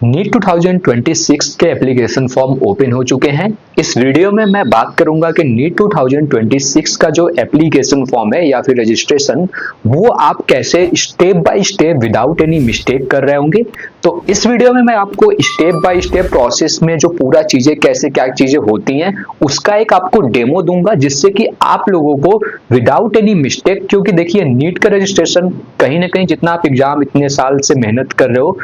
NEET 2026 के application form open हो चुके हैं। इस वीडियो में मैं बात करूंगा कि नीट 2026 का जो एप्लीकेशन फॉर्म है या फिर रजिस्ट्रेशन, वो आप कैसे step by step without any mistake कर रहे होंगे। तो इस वीडियो में मैं आपको स्टेप बाय स्टेप प्रोसेस में जो पूरा चीजें कैसे क्या चीजें होती हैं उसका एक आपको डेमो दूंगा, जिससे कि आप लोगों को विदाउट एनी मिस्टेक, क्योंकि देखिए नीट का रजिस्ट्रेशन कहीं ना कहीं जितना आप एग्जाम इतने साल से मेहनत कर रहे हो,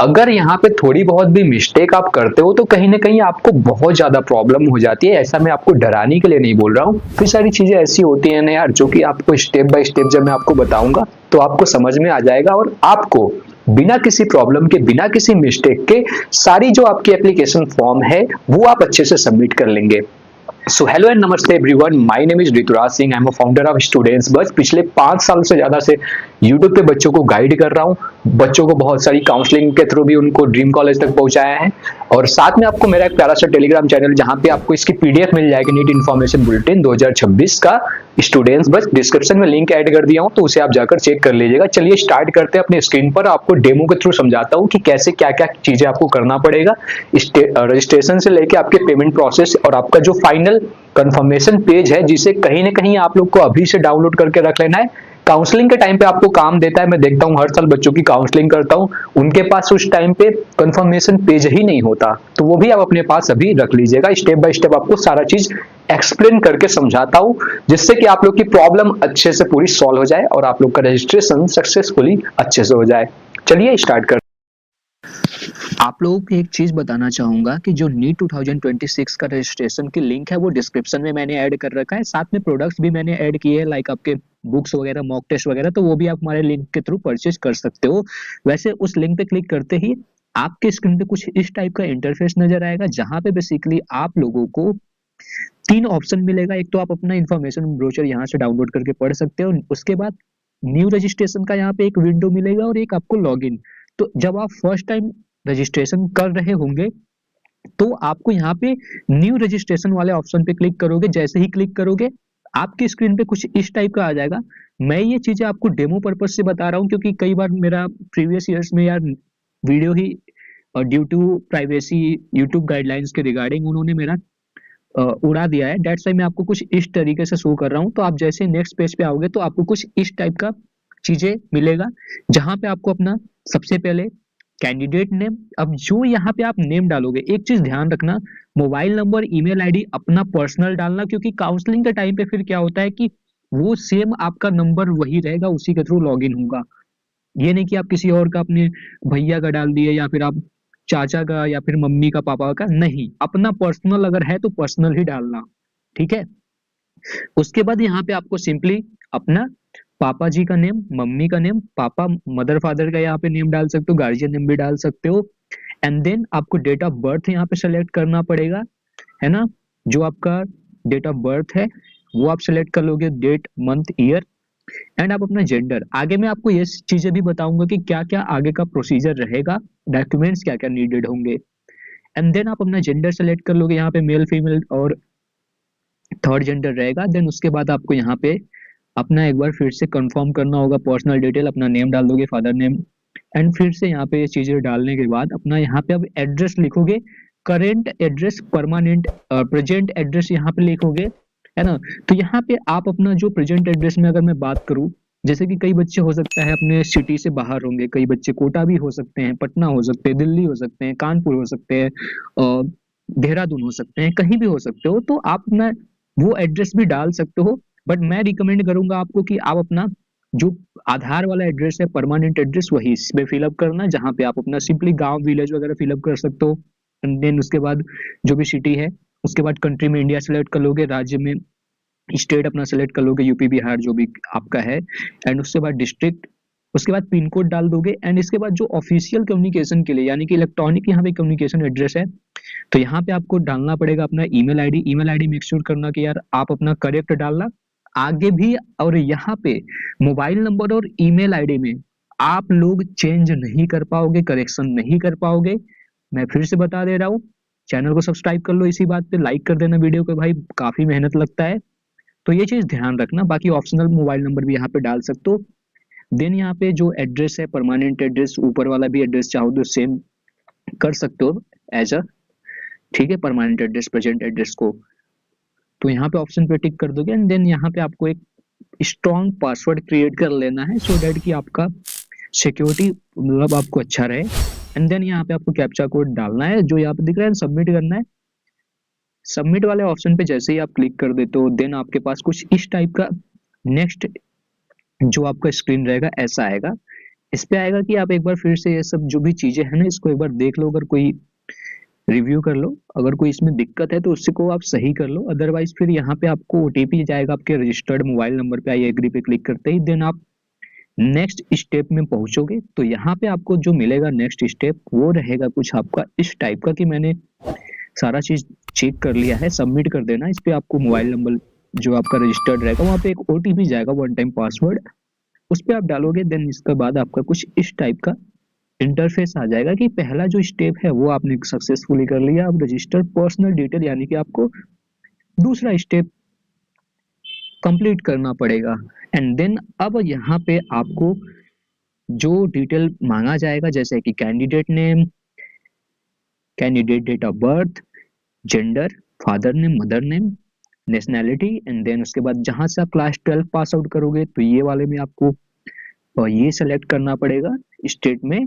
अगर यहाँ पे थोड़ी बहुत भी मिस्टेक आप करते हो तो कहीं ना कहीं आपको बहुत ज्यादा प्रॉब्लम हो जाती है। ऐसा मैं आपको डराने के लिए नहीं बोल रहा हूँ, फिर सारी चीजें ऐसी होती है ना यार, जो कि आपको स्टेप बाय स्टेप जब मैं आपको बताऊंगा तो आपको समझ में आ जाएगा और आपको बिना किसी प्रॉब्लम के, बिना किसी मिस्टेक के सारी जो आपकी एप्लीकेशन फॉर्म है वो आप अच्छे से सबमिट कर लेंगे। सो हेलो एंड नमस्ते everyone, my name is Rituraj Singh. I am a founder of students bus. पिछले 5 साल से ज्यादा से यूट्यूब पे बच्चों को गाइड कर रहा हूँ, बच्चों को बहुत सारी काउंसलिंग के थ्रू भी उनको ड्रीम कॉलेज तक पहुंचाया है। और साथ में आपको मेरा एक प्यारा सा टेलीग्राम चैनल, जहां पे आपको इसकी पीडीएफ मिल जाएगी, नीट इन्फॉर्मेशन बुलेटिन 2026 का स्टूडेंट्स बस। डिस्क्रिप्शन में लिंक ऐड कर दिया हूँ, तो उसे आप जाकर चेक कर लीजिएगा। चलिए स्टार्ट करते हैं। अपने स्क्रीन पर आपको डेमो के थ्रू समझाता हूँ कि कैसे क्या क्या चीजें आपको करना पड़ेगा रजिस्ट्रेशन से लेके आपके पेमेंट प्रोसेस और आपका जो फाइनल कंफर्मेशन पेज है, जिसे कहीं ना कहीं आप लोग को अभी से डाउनलोड करके रख लेना है। काउंसलिंग के टाइम पे आपको काम देता है। मैं देखता हूँ हर साल बच्चों की काउंसलिंग करता हूँ, उनके पास उस टाइम पे कंफर्मेशन पेज ही नहीं होता, तो वो भी आप अपने पास अभी रख लीजिएगा। स्टेप बाय स्टेप आपको सारा चीज एक्सप्लेन करके समझाता हूँ, जिससे कि आप लोग की प्रॉब्लम अच्छे से पूरी सॉल्व हो जाए और आप लोग का रजिस्ट्रेशन सक्सेसफुली अच्छे से हो जाए। चलिए स्टार्ट कर। आप लोगों को एक चीज बताना चाहूंगा कि जो नीट 2026 का रजिस्ट्रेशन की लिंक है वो डिस्क्रिप्शन में मैंने ऐड कर रखा है। साथ में प्रोडक्ट्स भी मैंने ऐड किए हैं, लाइक आपके बुक्स वगैरह, मॉक टेस्ट वगैरह, तो वो भी आप हमारे लिंक के थ्रू परचेज कर सकते हो। वैसे उस लिंक पे क्लिक करते ही आपके स्क्रीन पे कुछ इस टाइप का इंटरफेस नजर आएगा, जहां पे बेसिकली आप लोगों को 3 ऑप्शन मिलेगा। एक तो आप अपना इंफॉर्मेशन ब्रोचर यहाँ से डाउनलोड करके पढ़ सकते हो, उसके बाद न्यू रजिस्ट्रेशन का यहाँ पे एक विंडो मिलेगा और एक आपको लॉगिन। तो जब आप फर्स्ट टाइम रजिस्ट्रेशन कर रहे होंगे तो आपको यहाँ पे न्यू रजिस्ट्रेशन वाले ऑप्शन पे क्लिक करोगे। जैसे ही क्लिक करोगे आपकी स्क्रीन पे कुछ इस टाइप का आ जाएगा। मैं ये चीजें आपको डेमो पर्पज से बता रहा हूँ, क्योंकि कई बार मेरा प्रीवियस ईयर्स में यार वीडियो ही due to privacy YouTube guidelines के रिगार्डिंग उन्होंने मेरा उड़ा दिया है। डेट्स वाई मैं आपको कुछ इस तरीके से शो कर रहा हूँ। तो आप जैसे नेक्स्ट पेज पे आओगे तो आपको कुछ इस टाइप का चीजें मिलेगा, जहां पे आपको अपना सबसे पहले कैंडिडेट नेम, अब जो यहाँ पे आप नेम डालोगे, एक चीज ध्यान रखना, मोबाइल नंबर, ईमेल आईडी अपना पर्सनल डालना, क्योंकि काउंसलिंग के टाइम पे फिर क्या होता है कि वो सेम आपका नंबर वही रहेगा, उसी के थ्रू लॉगिन होगा। ये नहीं कि आप किसी और का, अपने भैया का डाल दिए या फिर आप चाचा का या फिर मम्मी का, पापा का, नहीं, अपना पर्सनल अगर है तो पर्सनल ही डालना, ठीक है। उसके बाद यहाँ पे आपको सिंपली अपना पापा जी का नेम, मम्मी का नेम, पापा मदर फादर का यहाँ पे नेम डाल सकते हो, गार्जियन नेम भी डाल सकते हो। एंड देन आपको डेट ऑफ बर्थ यहाँ पे सेलेक्ट करना पड़ेगा, है ना। जो आपका डेट ऑफ बर्थ है वो आप सेलेक्ट कर लोगे, डेट, मंथ, ईयर। एंड आप अपना जेंडर। आगे मैं आपको ये चीजें भी बताऊंगा कि क्या क्या आगे का प्रोसीजर रहेगा, डॉक्यूमेंट्स क्या क्या नीडेड होंगे। एंड देन आप अपना जेंडर सेलेक्ट कर लोगे, यहाँ पे मेल, फीमेल और थर्ड जेंडर रहेगा। देन उसके बाद आपको यहाँ पे अपना एक बार फिर से कंफर्म करना होगा पर्सनल डिटेल, अपना नेम डाल दोगे, फादर नेम। एंड फिर से यहाँ पे ये चीजें डालने के बाद अपना यहाँ पे अब एड्रेस लिखोगे, current address, permanent present address यहाँ पे लिखोगे, है ना। तो यहाँ पे आप अपना जो प्रेजेंट एड्रेस में अगर मैं बात करूँ, जैसे कि कई बच्चे हो सकता है अपने सिटी से बाहर होंगे, कई बच्चे कोटा भी हो सकते हैं, पटना हो सकते हैं, दिल्ली हो सकते हैं, कानपुर हो सकते हैं, देहरादून हो सकते हैं, कहीं भी हो सकते हो, तो आप अपना वो एड्रेस भी डाल सकते हो। बट मैं रिकमेंड करूंगा आपको कि आप अपना जो आधार वाला एड्रेस है, परमानेंट एड्रेस, वही इसमें फिलअप करना, जहाँ पे आप अपना सिंपली गांव, विलेज वगैरह फिलअप कर सकते हो। एंड देन उसके बाद जो भी सिटी है, उसके बाद कंट्री में इंडिया सेलेक्ट कर लोगे, राज्य में स्टेट अपना सेलेक्ट कर लोगे, यूपी, बिहार जो भी आपका है। एंड उसके बाद डिस्ट्रिक्ट, उसके बाद पिन कोड डाल दोगे। एंड इसके बाद जो ऑफिशियल कम्युनिकेशन के लिए, यानी कि इलेक्ट्रॉनिक यहाँ पे कम्युनिकेशन एड्रेस है, तो यहाँ पे आपको डालना पड़ेगा अपना email ID. Email ID make sure करना कि यार आप अपना करेक्ट डालना आगे भी। और यहाँ पे मोबाइल नंबर और ईमेल आईडी में आप लोग चेंज नहीं कर पाओगे, करेक्शन नहीं कर पाओगे। मैं फिर से बता दे रहा हूँ, चैनल को सब्सक्राइब कर लो, इसी बात पे लाइक कर देना वीडियो को, भाई काफी मेहनत लगता है, तो ये चीज ध्यान रखना। बाकी ऑप्शनल मोबाइल नंबर भी यहाँ पे डाल सकते हो। देन यहाँ पे जो एड्रेस है, परमानेंट एड्रेस, ऊपर वाला भी एड्रेस चाहो तो सेम कर सकते हो एज अ, ठीक है, परमानेंट एड्रेस, प्रेजेंट एड्रेस को। तो यहाँ पे ऑप्शन पे टिक कर दोगे एंड देन यहाँ पे आपको एक स्ट्रॉन्ग पासवर्ड क्रिएट कर लेना है सो दैट कि आपका सिक्योरिटी मतलब आपको अच्छा रहे। एंड देन यहाँ पे आपको कैप्चा कोड डालना है जो यहाँ पे दिख रहा है, सबमिट करना है। सबमिट वाले ऑप्शन पे जैसे ही आप क्लिक कर देते हो देन आपके पास कुछ इस टाइप का नेक्स्ट जो आपका स्क्रीन रहेगा ऐसा आएगा। इस पे आएगा कि आप एक बार फिर से ये सब जो भी चीजें हैं ना इसको एक बार देख लो, अगर कोई रिव्यू कर लो, अगर कोई इसमें दिक्कत है तो उससे को आप सही कर लो। अदरवाइज फिर यहाँ पे आपको ओटीपी जाएगा आपके रजिस्टर्ड मोबाइल नंबर पे, आई एग्री पे क्लिक करते ही देन आप नेक्स्ट स्टेप में पहुंचोगे। तो यहाँ पे आपको जो मिलेगा नेक्स्ट स्टेप वो रहेगा कुछ आपका इस टाइप का कि मैंने सारा चीज चेक कर लिया है, सबमिट कर देना। इस पे आपको मोबाइल नंबर जो आपका रजिस्टर्ड रहेगा वहाँ पे एक ओटीपी जाएगा, वन टाइम पासवर्ड, उस पे आप डालोगे। देन इसके बाद आपका कुछ इस टाइप का इंटरफेस आ जाएगा कि पहला जो स्टेप है वो आपने सक्सेसफुली कर लिया। अब रजिस्टर्ड पर्सनल डिटेल यानी कि आपको दूसरा स्टेप कंप्लीट करना पड़ेगा। एंड देन अब यहाँ पे आपको जो डिटेल मांगा जाएगा जैसे कि candidate name, candidate date of birth, gender, father name, mother name, nationality, and then उसके बाद जहां से आप क्लास 12 पास आउट करोगे तो ये वाले में आपको ये सेलेक्ट करना पड़ेगा स्टेट में।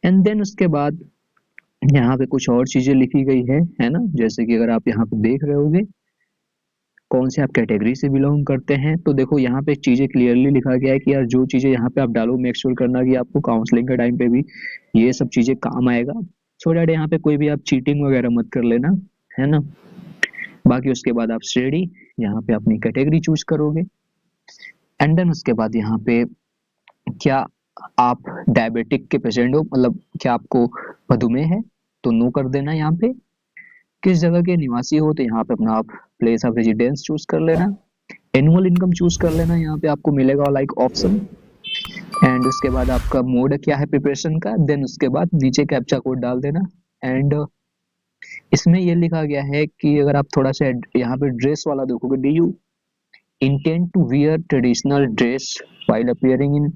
एंड देन उसके बाद यहाँ पे कुछ और चीजें लिखी गई है ना, जैसे कि अगर आप यहाँ पे देख रहे होगे कौन से आप कैटेगरी से बिलोंग करते हैं। तो देखो यहाँ पे चीजें क्लियरली लिखा गया है कि यार जो चीजें यहाँ पे आप डालो मेक श्योर करना कि आपको काउंसलिंग के टाइम पे भी ये सब चीजें काम आएगा, सो दैट यहाँ पे कोई भी आप चीटिंग वगैरह मत कर लेना, है ना। बाकी उसके बाद आप स्टडी यहाँ पे अपनी कैटेगरी चूज करोगे। एंड देन उसके बाद यहाँ पे क्या आप डायबिटिक के पेशेंट हो, मतलब क्या आपको मधुमेह है तो नो कर देना। यहाँ पे किस जगह के निवासी हो तो यहाँ पे अपना आप प्लेस ऑफ रेजिडेंस चूज कर लेना। एनुअल इनकम चूज कर लेना, यहाँ पे आपको मिलेगा लाइक ऑप्शन। एंड उसके बाद आपका मोड क्या है प्रिपरेशन का, देन उसके बाद नीचे कैप्चा कोड डाल देना। एंड इसमें ये लिखा गया है कि अगर आप थोड़ा सा यहाँ पे ड्रेस वाला देखोगे, do you intend to wear traditional dress while appearing in,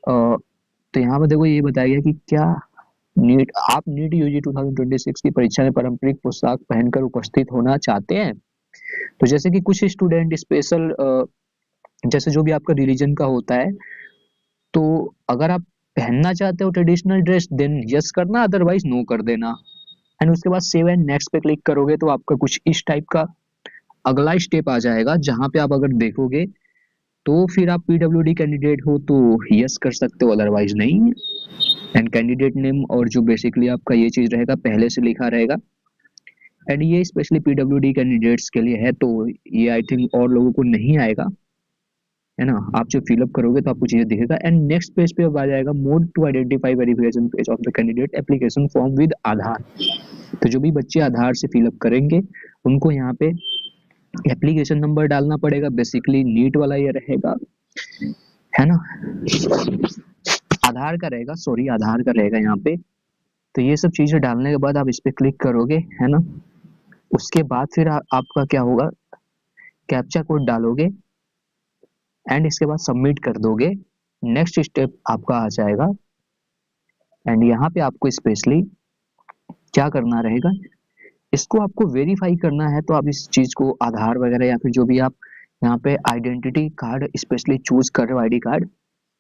तो यहाँ पे देखो ये बताया गया कि क्या नीट यूजी 2026 की परीक्षा में पारंपरिक पोशाक पहनकर उपस्थित होना चाहते हैं। तो जैसे कि कुछ स्टूडेंट स्पेशल जैसे जो भी आपका रिलीजन का होता है, तो अगर आप पहनना चाहते हो ट्रेडिशनल ड्रेस देन यस करना, अदरवाइज नो कर देना। एंड उसके बाद सेव एंड नेक्स्ट पे क्लिक करोगे तो आपका कुछ इस टाइप का अगला स्टेप आ जाएगा जहां पे आप अगर देखोगे तो फिर आप पीडब्ल्यूडी कैंडिडेट हो तो यस कर सकते हो, अदरवाइज नहीं। एंड कैंडिडेट नेम और जो बेसिकली आपका ये चीज रहेगा पहले से लिखा रहेगा। एंड ये स्पेशली पीडब्ल्यूडी कैंडिडेट्स के लिए है, तो ये आई थिंक और लोगों को नहीं आएगा, है ना। आप जो फिलअप करोगे तो आपको चीजें दिखेगा। एंड नेक्स्ट पेज पे अब आ जाएगा mode to identify verification page of the candidate application form with Aadhaar. तो जो भी बच्चे आधार से फिलअप करेंगे उनको यहाँ पे एप्लीकेशन नंबर डालना पड़ेगा, बेसिकली नीट वाला ये रहेगा, है ना। आधार का रहेगा, सॉरी आधार का रहेगा यहाँ पे। तो ये सब चीजें डालने के बाद आप इस पे क्लिक करोगे, है ना। उसके बाद फिर आपका क्या होगा, कैप्चा कोड डालोगे एंड इसके बाद सबमिट कर दोगे। नेक्स्ट स्टेप आपका आ जाएगा। एंड यहाँ पे आपको स्पेशली क्या करना रहेगा, इसको आपको वेरीफाई करना है। तो आप इस चीज को आधार वगैरह या फिर जो भी आप यहाँ पे आइडेंटिटी कार्ड स्पेशली चूज कर रहे हो, आईडी कार्ड,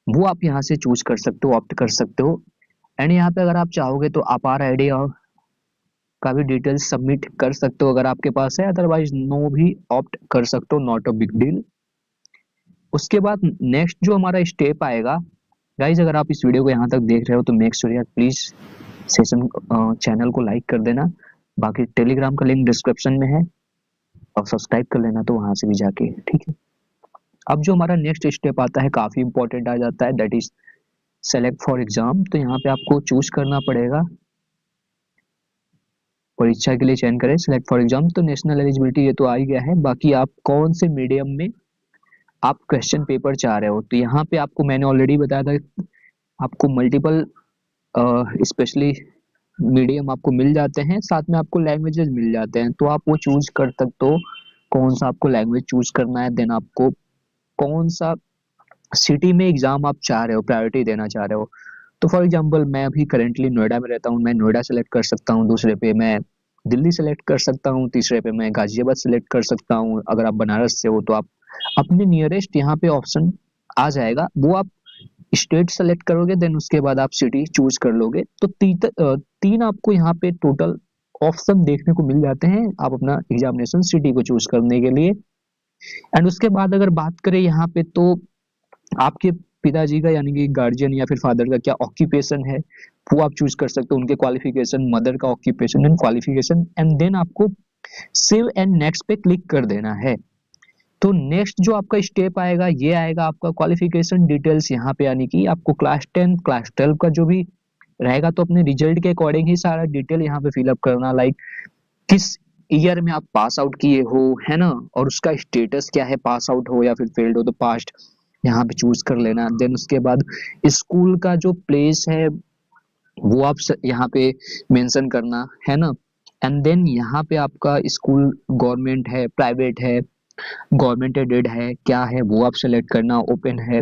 वो आप यहाँ से चूज कर सकते हो, ऑप्ट कर सकते हो। एंड यहाँ पे अगर आप चाहोगे तो अपार आईडी और का भी डिटेल्स सबमिट कर सकते हो अगर आपके पास है, अदरवाइज नो भी ऑप्ट कर सकते हो, नॉट अ बिग डील। उसके बाद नेक्स्ट जो हमारा स्टेप आएगा, गाइज अगर आप इस वीडियो को यहाँ तक देख रहे हो तो मेक श्योर यार प्लीज सेशन चैनल को लाइक कर देना। बाकी टेलीग्राम का लिंक डिस्क्रिप्शन में है और सब्सक्राइब कर लेना तो वहां से भी जाके, ठीक है। अब जो हमारा नेक्स्ट स्टेप आता है काफी इंपॉर्टेंट आ जाता है, that is select for exam. तो यहाँ पे आपको चूज करना पड़ेगा, परीक्षा के लिए चयन करें, सिलेक्ट फॉर एग्जाम। तो नेशनल एलिजिबिलिटी ये तो आ ही गया है, बाकी आप कौन से मीडियम में आप क्वेश्चन पेपर चाह रहे हो। तो यहाँ पे आपको मैंने ऑलरेडी बताया था, आपको मल्टीपल स्पेशली मीडियम आपको मिल जाते हैं, साथ में आपको लैंग्वेजेस मिल जाते हैं, तो आप वो चूज कर सकते हो कौन सा आपको लैंग्वेज चूज करना है। देन आपको कौन सा सिटी में एग्जाम आप चाह रहे हो, प्रायोरिटी देना चाह रहे हो, तो फॉर एग्जांपल मैं अभी करेंटली नोएडा में रहता हूँ, मैं नोएडा सेलेक्ट कर सकता हूँ, दूसरे पे मैं दिल्ली सेलेक्ट कर सकता हूँ, तीसरे पे मैं गाजियाबाद सेलेक्ट कर सकता हूँ। अगर आप बनारस से हो तो आप अपने नियरेस्ट यहाँ पे ऑप्शन आ जाएगा, वो आप स्टेट सेलेक्ट करोगे, देन उसके बाद आप सिटी चूज कर लोगे। तो तीन आपको यहाँ पे टोटल ऑप्शन देखने को मिल जाते हैं आप अपना एग्जामिनेशन सिटी को चूज करने के लिए। एंड उसके बाद अगर बात करें यहाँ पे, तो आपके पिताजी का यानी कि गार्जियन या फिर फादर का क्या ऑक्यूपेशन है वो आप चूज कर सकते हो, उनके क्वालिफिकेशन, मदर का occupation and qualification, and then आपको सेव एंड नेक्स्ट पे क्लिक कर देना है। तो नेक्स्ट जो आपका स्टेप आएगा ये आएगा आपका क्वालिफिकेशन डिटेल्स यहाँ पे, यानी कि आपको क्लास 10 क्लास 12 का जो भी रहेगा तो अपने रिजल्ट के अकॉर्डिंग ही सारा डिटेल यहाँ पे फिलअप करना, लाइक किस ईयर में आप पास आउट किए हो, है ना, और उसका स्टेटस क्या है, पास आउट हो या फिर फेल्ड हो तो पास्ट यहाँ पे चूज कर लेना। देन उसके बाद स्कूल का जो प्लेस है वो आप यहाँ पे मेंशन करना, है ना। एंड देन यहाँ पे आपका स्कूल गवर्नमेंट है, प्राइवेट है, गवर्नमेंट एडेड है, क्या है वो आप सेलेक्ट करना, ओपन है।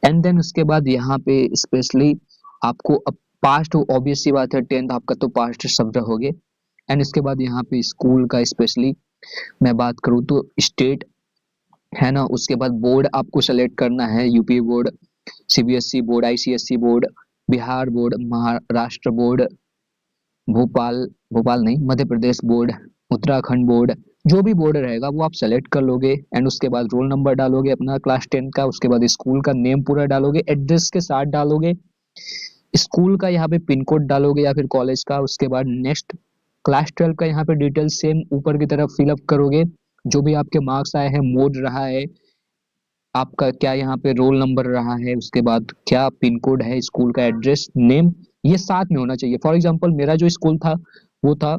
एंड देन उसके बाद यहाँ पे स्पेशली आपको अब पास्ट, ऑब्वियस सी बात है 10th आपका तो पास्ट शब्द हो गए। एंड इसके बाद यहाँ पे स्कूल का स्पेशली मैं बात करूँ तो स्टेट, है ना, उसके बाद बोर्ड आपको सेलेक्ट करना है, UP board, CBSE board, ICSE board, Bihar board, Maharashtra board, Bhopal Bhopal नहीं मध्य प्रदेश बोर्ड, उत्तराखंड बोर्ड, जो भी बोर्ड रहेगा वो आप सेलेक्ट कर लोगे। एंड उसके बाद रोल नंबर डालोगे अपना क्लास 10 का, उसके बाद स्कूल का नेम पूरा डालोगे, एड्रेस के साथ डालोगे, स्कूल का यहाँ पे पिन कोड डालोगे या फिर कॉलेज का। उसके बाद नेक्स्ट क्लास 12 का यहाँ पे डिटेल सेम ऊपर की तरफ फिलअप करोगे, जो भी आपके मार्क्स आए हैं, मोड रहा है आपका, क्या यहाँ पे रोल नंबर रहा है, उसके बाद क्या पिन कोड है, स्कूल का एड्रेस, नेम, ये साथ में होना चाहिए। फॉर एग्जांपल मेरा जो स्कूल था वो था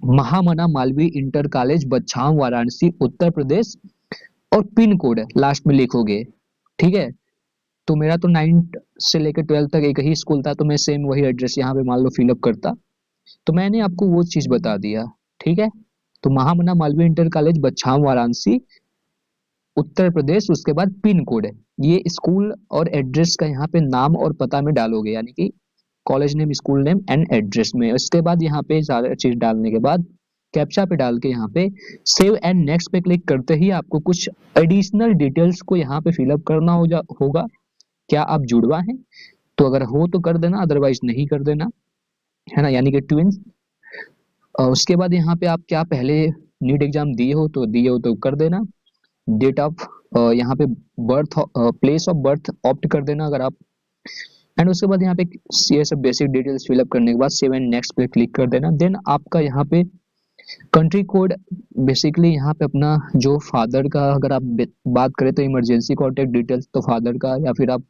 महामना मालवीय इंटर कॉलेज बच्छाव वाराणसी उत्तर प्रदेश, और पिन कोड लास्ट में लिखोगे, ठीक है। तो मेरा तो 9th से लेकर 12th तक एक ही स्कूल था, तो मैं सेम वही एड्रेस यहाँ पे मान लो फिलअप करता, तो मैंने आपको वो चीज बता दिया, ठीक है। तो महामना मालवीय इंटर कॉलेज बच्छाव वाराणसी उत्तर प्रदेश, उसके बाद पिन कोड है, ये स्कूल और एड्रेस का यहाँ पे नाम और पता में डालोगे, यानी कि college name, school name and address में। उसके बाद यहाँ पे सारा चीज डालने के बाद कैप्चा पे डाल के यहाँ पे सेव एंड नेक्स्ट पे क्लिक करते ही आपको कुछ एडिशनल डिटेल्स को यहाँ पे फिलअप करना होगा। क्या आप जुड़वा हैं, तो अगर हो तो कर देना, अदरवाइज नहीं कर देना, है ना, यानी कि ट्विंस। उसके बाद यहाँ पे आप क्या पहले नीट एग्जाम दिए हो तो कर देना, डेट ऑफ यहाँ पे birth, place of birth opt कर देना अगर आप। एंड उसके बाद यहाँ पे ये सब बेसिक डिटेल्स फिलअप करने के बाद सेव एंड नेक्स्ट पे क्लिक कर देना। देन आपका यहाँ पे कंट्री कोड, बेसिकली यहाँ पे अपना जो फादर का अगर आप बात करें तो इमरजेंसी कॉन्टेक्ट डिटेल्स तो फादर का, या फिर आप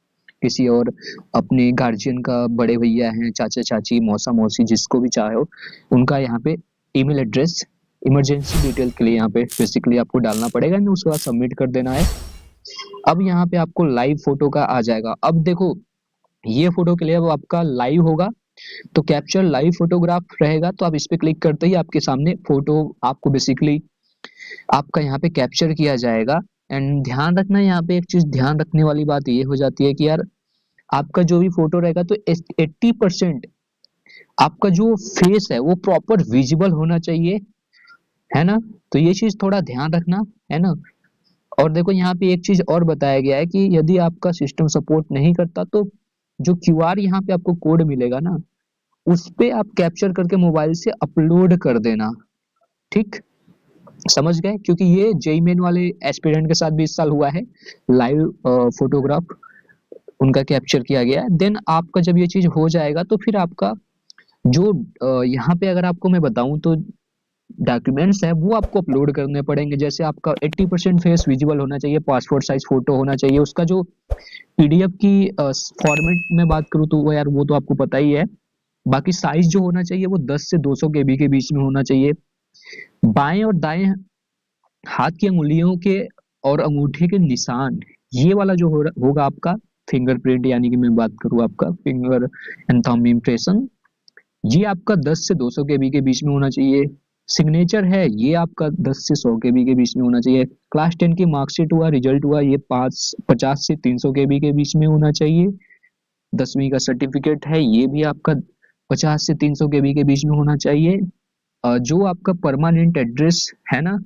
किसी और अपने गार्जियन का, बड़े भैया हैं, चाचा चाची, मौसा मौसी, जिसको भी चाहे हो उनका यहाँ पे ईमेल एड्रेस इमरजेंसी डिटेल के लिए यहाँ पे बेसिकली आपको डालना पड़ेगा, एंड उसके बाद सबमिट कर देना है। अब यहाँ पे आपको लाइव फोटो का आ जाएगा। अब देखो ये फोटो के लिए अब आपका लाइव होगा, तो कैप्चर लाइव फोटोग्राफ रहेगा, तो आप इस पे क्लिक करते ही आपके सामने फोटो आपको बेसिकली आपका यहाँ पे कैप्चर किया जाएगा। एंड ध्यान रखना, यहाँ पे एक चीज ध्यान रखने वाली बात ये हो जाती है कि यार आपका जो भी फोटो रहेगा तो 80% आपका जो फेस है वो प्रॉपर विजिबल होना चाहिए, है ना। तो ये चीज थोड़ा ध्यान रखना, है ना। और देखो यहाँ पे एक चीज और बताया गया है कि यदि आपका सिस्टम सपोर्ट नहीं करता तो जो क्यूआर यहाँ पे आपको कोड मिलेगा ना, उस पे आप कैप्चर करके मोबाइल से अपलोड कर देना, ठीक, समझ गए। क्योंकि ये जेई मेन वाले एस्पिरेंट के साथ भी इस साल हुआ है, लाइव फोटोग्राफ उनका कैप्चर किया गया है। देन आपका जब ये चीज हो जाएगा तो फिर आपका जो यहाँ पे अगर आपको मैं बताऊं तो डॉक्यूमेंट्स है वो आपको अपलोड करने पड़ेंगे। जैसे आपका 80% फेस विजिबल होना चाहिए, पासपोर्ट साइज फोटो होना चाहिए, उसका जो पीडीएफ की फॉर्मेट में बात करूँ तो वो यार वो तो आपको पता ही है। बाकी साइज जो होना चाहिए वो 10 से 200 केबी के बीच में होना चाहिए। बाएं और दाएं हाथ की अंगुलियों के और अंगूठे के निशान, ये वाला जो होगा आपका फिंगरप्रिंट, यानी कि मैं बात करूँ आपका फिंगर एंड थंब इम्प्रेशन, ये आपका 10 से 200 केबी के बीच में होना चाहिए। सिग्नेचर है ये आपका 10 से 100 केबी के बीच में होना चाहिए। क्लास 10 की मार्कशीट हुआ, रिजल्ट हुआ, ये 50 से 300 केबी के बीच में होना चाहिए। 10वीं का सर्टिफिकेट है, ये भी आपका 50 से 300 KB के बीच में होना चाहिए। जो आपका परमानेंट एड्रेस है ना,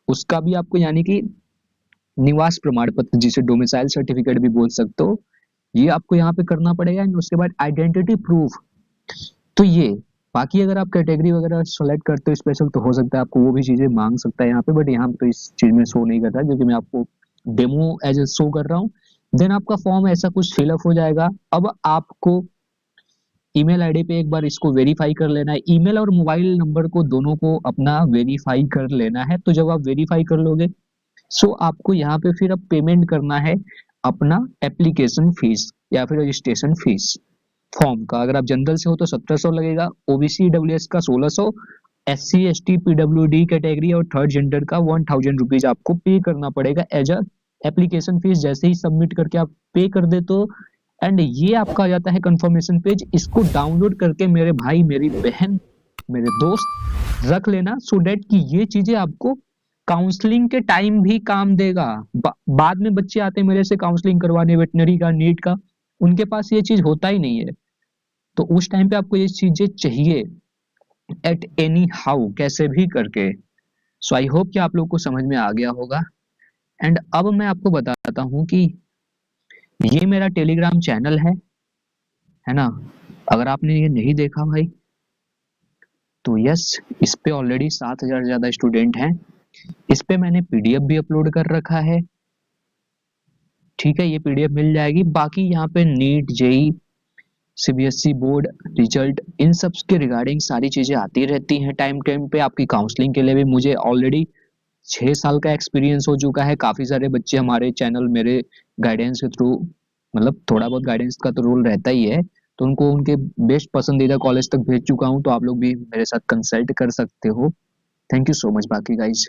उसका भी आपको यानी कि निवास प्रमाण पत्र, जिसे डोमिसाइल सर्टिफिकेट भी बोल सकते हो, ये आपको यहाँ पे करना पड़ेगा। उसके बाद आइडेंटिटी प्रूफ, तो ये बाकी अगर आप कैटेगरी वगैरह सेलेक्ट करते हो स्पेशल, तो हो सकता है आपको वो भी चीजें मांग सकता है यहाँ पे, बट यहाँ पे तो इस चीज में शो नहीं कर रहा क्योंकि मैं आपको डेमो एज ए शो कर रहा हूँ। देन आपका फॉर्म ऐसा कुछ फिलअप हो जाएगा। अब आपको ईमेल आईडी पे एक बार इसको वेरीफाई कर लेना है, ईमेल और मोबाइल नंबर को दोनों को अपना वेरीफाई कर लेना है। तो जब आप वेरीफाई कर लोगे, सो आपको यहाँ पे फिर अब पेमेंट करना है अपना एप्लीकेशन फीस या फिर रजिस्ट्रेशन फीस फॉर्म का। अगर आप जनरल से हो तो 1700 लगेगा, ओबीसी डब्ल्यूएस का 1600, SC ST PWD कैटेगरी और थर्ड जेंडर का 1000 रुपीज आपको पे करना पड़ेगा एज अ एप्लीकेशन फीस। जैसे ही सबमिट करके आप पे कर दे तो एंड ये आपका आ जाता है कंफर्मेशन पेज। इसको डाउनलोड करके मेरे भाई, मेरी बहन, मेरे दोस्त रख लेना, सो डेट कि ये चीजें आपको काउंसलिंग के टाइम भी काम देगा। बाद में बच्चे आते हैं मेरे से काउंसलिंग करवाने, वेटनरी का, नीट का, उनके पास ये चीज होता ही नहीं है। तो उस टाइम पे आपको ये चीजें चाहिए एट एनी हाउ, कैसे भी करके। सो आई होप कि आप लोग को समझ में आ गया होगा। एंड अब मैं आपको बताता हूँ कि ये मेरा टेलीग्राम चैनल है ना। अगर आपने ये नहीं देखा भाई, तो यस, इस पे ऑलरेडी 7000 ज्यादा स्टूडेंट हैं। इस पे मैंने PDF भी अपलोड कर रखा है, ठीक है, ये PDF मिल जाएगी। बाकी यहाँ पे NEET, JEE, CBSE board result, इन सब के रिगार्डिंग सारी चीजें आती रहती हैं टाइम टाइम पे। आपकी काउंसलिंग के लिए भी मुझे ऑलरेडी 6 साल का एक्सपीरियंस हो चुका है। काफी सारे बच्चे हमारे चैनल मेरे गाइडेंस के थ्रू, मतलब थोड़ा बहुत गाइडेंस का तो रोल रहता ही है, तो उनको उनके बेस्ट पसंदीदा कॉलेज तक भेज चुका हूँ। तो आप लोग भी मेरे साथ कंसल्ट कर सकते हो। थैंक यू सो मच बाकी गाइज।